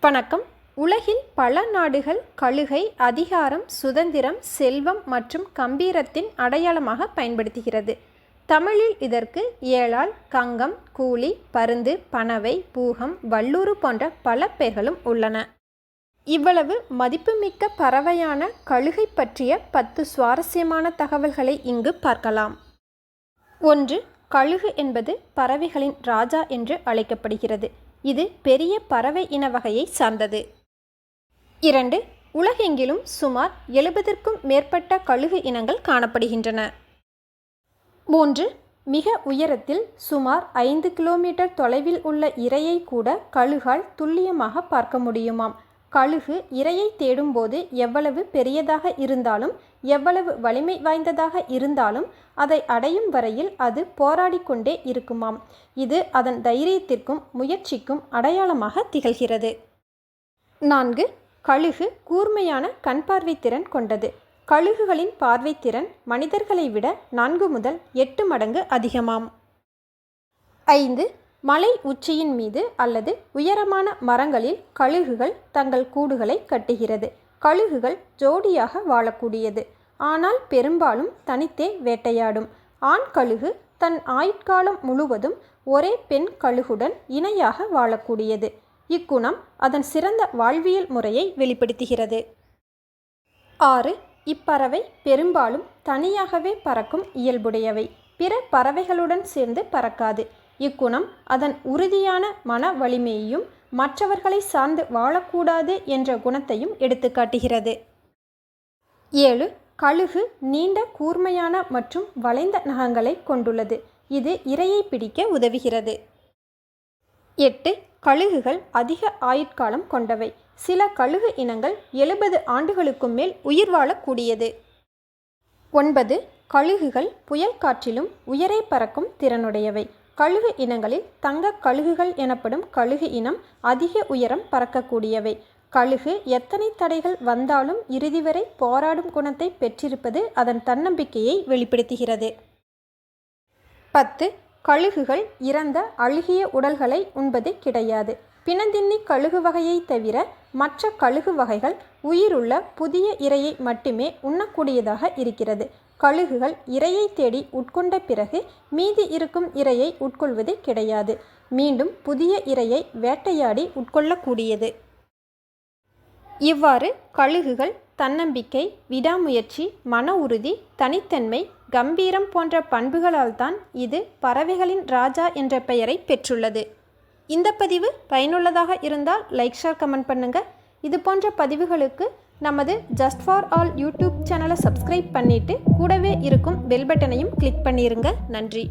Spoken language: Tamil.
வணக்கம். உலகில் பல நாடுகள் கழுகை அதிகாரம், சுதந்திரம், செல்வம் மற்றும் கம்பீரத்தின் அடையாளமாக பயன்படுத்துகிறது. தமிழில் இதற்கு ஏலாள், கங்கம், கூலி, பருந்து, பனவை, பூகம், வல்லூறு போன்ற பல பெயர்களும் உள்ளன. இவ்வளவு மதிப்புமிக்க பறவையான கழுகை பற்றிய 10 சுவாரஸ்யமான தகவல்களை இங்கு பார்க்கலாம். 1. கழுகு என்பது பறவைகளின் ராஜா என்று அழைக்கப்படுகிறது. இது பெரிய பறவை இன வகையை சார்ந்தது. 2. உலகெங்கிலும் சுமார் 70க்கும் மேற்பட்ட கழுகு இனங்கள் காணப்படுகின்றன. 3. மிக உயரத்தில் சுமார் 5 கிலோமீட்டர் தொலைவில் உள்ள இரையை கூட கழுகால் துல்லியமாக பார்க்க முடியுமாம். கழுகு இரையை தேடும்போது எவ்வளவு பெரியதாக இருந்தாலும், எவ்வளவு வலிமை வாய்ந்ததாக இருந்தாலும் அதை அடையும் வரையில் அது போராடிக்கொண்டே இருக்குமாம். இது அதன் தைரியத்திற்கும் முயற்சிக்கும் அடையாளமாக திகழ்கிறது. 4. கழுகு கூர்மையான கண் பார்வை திறன் கொண்டது. கழுகுகளின் பார்வைத்திறன் மனிதர்களை விட 4 முதல் 8 மடங்கு அதிகமாம். 5. மலை உச்சியின் மீது அல்லது உயரமான மரங்களில் கழுகுகள் தங்கள் கூடுகளை கட்டுகிறது. கழுகுகள் ஜோடியாக வாழக்கூடியது, ஆனால் பெரும்பாலும் தனித்தே வேட்டையாடும். ஆண் கழுகு தன் ஆயுட்காலம் முழுவதும் ஒரே பெண் கழுகுடன் இணையாக வாழக்கூடியது. இக்குணம் அதன் சிறந்த வாழ்வியல் முறையை வெளிப்படுத்துகிறது. 6. இப்பறவை பெரும்பாலும் தனியாகவே பறக்கும் இயல்புடையவை. பிற பறவைகளுடன் சேர்ந்து பறக்காது. இக்குணம் அதன் உறுதியான மன வலிமையையும் மற்றவர்களை சார்ந்து வாழக்கூடாது என்ற குணத்தையும் எடுத்துக்காட்டுகிறது. 7. கழுகு நீண்ட கூர்மையான மற்றும் வளைந்த நகங்களை கொண்டுள்ளது. இது இரையை பிடிக்க உதவுகிறது. 8. கழுகுகள் அதிக ஆயுட்காலம் கொண்டவை. சில கழுகு இனங்கள் 70 ஆண்டுகளுக்கும் மேல் உயிர் வாழக்கூடியது. 9. கழுகுகள் புயல் காற்றிலும் உயரே பறக்கும் திறனுடையவை. கழுகு இனங்களில் தங்க கழுகுகள் எனப்படும் கழுகு இனம் அதிக உயரம் பறக்கக்கூடியவை. கழுகு எத்தனை தடைகள் வந்தாலும் இறுதி வரை போராடும் குணத்தை பெற்றிருப்பது அதன் தன்னம்பிக்கையை வெளிப்படுத்துகிறது. 10. கழுகுகள் இறந்த அழுகிய உடல்களை உண்பது கிடையாது. பிணந்தின்னி கழுகு வகையை தவிர மற்ற கழுகு வகைகள் உயிருள்ள புதிய இரையை மட்டுமே உண்ணக்கூடியதாக இருக்கிறது. கழுகுகள் இரையை தேடி உட்கொண்ட பிறகு மீதி இருக்கும் இரையை உட்கொள்வது கிடையாது. மீண்டும் புதிய இரையை வேட்டையாடி உட்கொள்ளக்கூடியது. இவ்வாறு கழுகுகள் தன்னம்பிக்கை, விடாமுயற்சி, மன உறுதி, தனித்தன்மை, கம்பீரம் போன்ற பண்புகளால் தான் இது பறவைகளின் ராஜா என்ற பெயரை பெற்றுள்ளது. இந்த பதிவு பயனுள்ளதாக இருந்தால் லைக், ஷேர், கமெண்ட் பண்ணுங்கள். இது போன்ற பதிவுகளுக்கு நமது ஜஸ்ட் ஃபார் ஆல் யூடியூப் சேனலை சப்ஸ்கிரைப் பண்ணிவிட்டு கூடவே இருக்கும் பெல் பட்டனையும் கிளிக் பண்ணிடுங்க. நன்றி.